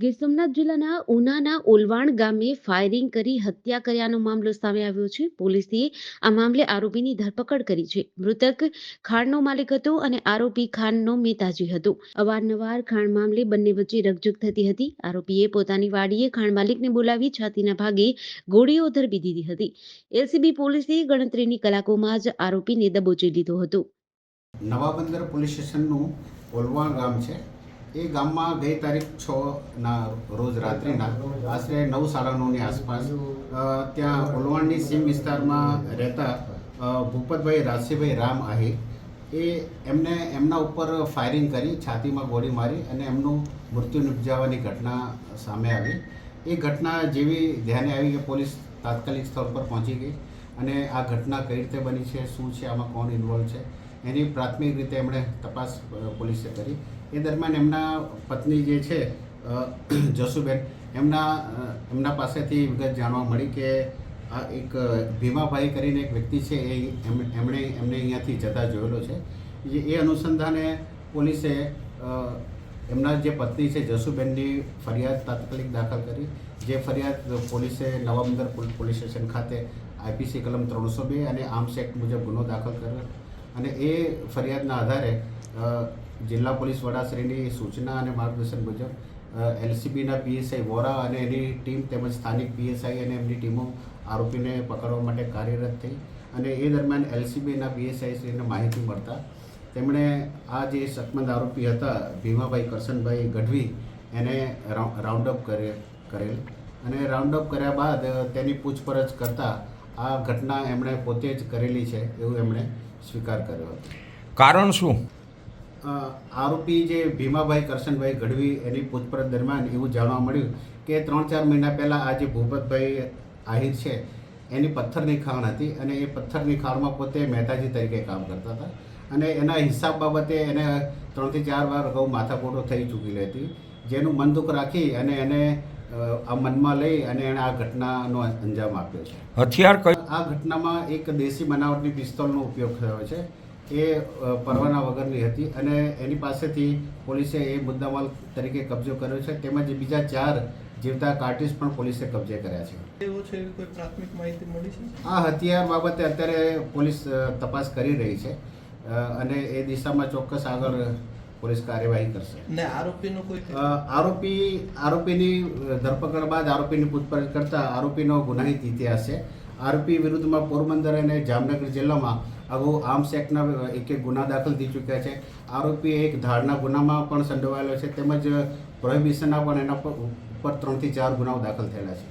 ગીર સોમનાથ જિલ્લાના ઉનાના ઓલવાણ ગામે ફાયરિંગ કરી હત્યા કર્યાનો મામલો સામે આવ્યો છે. પોલીસે આ મામલે આરોપીની ધરપકડ કરી છે. મૃતક ખાણનો માલિક હતો અને આરોપી ખાનનો મેતાજી હતો. અવારનવાર ખાણ મામલે બંને વચ્ચે રકઝક થતી હતી. આરોપીએ પોતાની વાડીએ ખાણ માલિકને બોલાવી છાતીના ભાગે ગોળીઓ ધરબી દીધી હતી. એલસીબી પોલીસે ગણતરીની કલાકોમાં જ આરોપીને દબોચી લીધો હતો. નવાબંદર પોલીસ સ્ટેશનનું ઓલવાણ ગામ છે. એ ગામમાં ગઈ તારીખ 6ના રોજ રાત્રિના આશરે 9:30ની આસપાસ ત્યાં ઓલવાણની સીમ વિસ્તારમાં રહેતા ભૂપતભાઈ રાજસીભાઈ રામ આહિર એમને એમના ઉપર ફાયરિંગ કરી, છાતીમાં ગોળી મારી અને એમનું મૃત્યુ નિપજાવવાની ઘટના સામે આવી. એ ઘટના જેવી ધ્યાને આવી કે પોલીસ તાત્કાલિક સ્થળ પર પહોંચી ગઈ અને આ ઘટના કઈ રીતે બની છે, શું છે, આમાં કોણ ઇન્વોલ્વ છે, એની પ્રાથમિક રીતે એમણે તપાસ પોલીસે કરી. એ દરમિયાન એમના પત્ની જે છે જસુબેન, એમના પાસેથી વિગત જાણવા મળી કે આ એક ભીમાભાઈ કરીને એક વ્યક્તિ છે, એમણે અહીંયાથી જતા જોયેલો છે. એ અનુસંધાને પોલીસે એમના જે પત્ની છે જસુબેનની ફરિયાદ તાત્કાલિક દાખલ કરી. જે ફરિયાદ પોલીસે નવાબંદર પોલીસ સ્ટેશન ખાતે આઈપીસી કલમ 302 અને આર્મ્સ એક્ટ મુજબ ગુનો દાખલ કર્યો અને એ ફરિયાદના આધારે જિલ્લા પોલીસ વડાશ્રીની સૂચના અને માર્ગદર્શન મુજબ એલસીબીના પીએસઆઈ વોરા અને એની ટીમ તેમજ સ્થાનિક પીએસઆઈ અને એમની ટીમો આરોપીને પકડવા માટે કાર્યરત થઈ. અને એ દરમિયાન એલસીબીના પીએસઆઈ શ્રીને માહિતી મળતા તેમણે આ જે શકમંદ આરોપી હતા ભીમાભાઈ કરશનભાઈ ગઢવી એને રાઉન્ડઅપ કરેલ અને રાઉન્ડઅપ કર્યા બાદ તેની પૂછપરછ કરતાં આ ઘટના એમણે પોતે જ કરેલી છે એવું એમણે સ્વીકાર કર્યો હતો. કારણ શું? આરોપી જે ભીમાભાઈ કરશનભાઈ ગઢવી એની પૂછપરછ દરમિયાન એવું જાણવા મળ્યું કે 3-4 મહિના પહેલાં આ જે ભૂપતભાઈ આહિર છે એની પથ્થરની ખાણ હતી અને એ પથ્થરની ખાણમાં પોતે મહેતાજી તરીકે કામ કરતા હતા અને એના હિસાબ બાબતે એને 3 થી 4 વાર અગાઉ માથાકૂટો થઈ ચૂકેલી હતી, જેનું મન દુઃખ રાખી અને એને આ મનમાં લઈ અને એણે આ ઘટનાનો અંજામ આપ્યો છે. હથિયાર આ ઘટનામાં એક દેશી બનાવટની પિસ્તોલનો ઉપયોગ થયો છે. એ પરવાના વગરની હતી અને એની પાસેથી પોલીસે એ મુદ્દામાલ તરીકે કબજો કર્યો છે. તેમજ બીજા 4 જીવતા કાર્ટિસ પણ પોલીસે કબજે કર્યા છે. એવું છે, કોઈ પ્રાથમિક માહિતી મળી છે? આ હથિયાર બાબતે અત્યારે પોલીસ તપાસ કરી રહી છે અને એ દિશામાં ચોક્કસ આગળ પોલીસ કાર્યવાહી કરશે. ને આરોપીનો કોઈ આરોપીની ધરપકડ બાદ આરોપીની પૂછપરછ કરતા આરોપીનો ગુનાહિત ઇતિહાસ છે. આરોપી વિરુદ્ધમાં પોરબંદર અને જામનગર જિલ્લામાં અગાઉ આર્મ્સ એક્ટના એક ગુના દાખલ થઈ ચૂક્યા છે. આરોપી એક ધાડના ગુનામાં પણ સંડોવાયેલો છે તેમજ પ્રોહિબિશનના પણ એના ઉપર 3 થી 4 ગુનાઓ દાખલ થયેલા છે.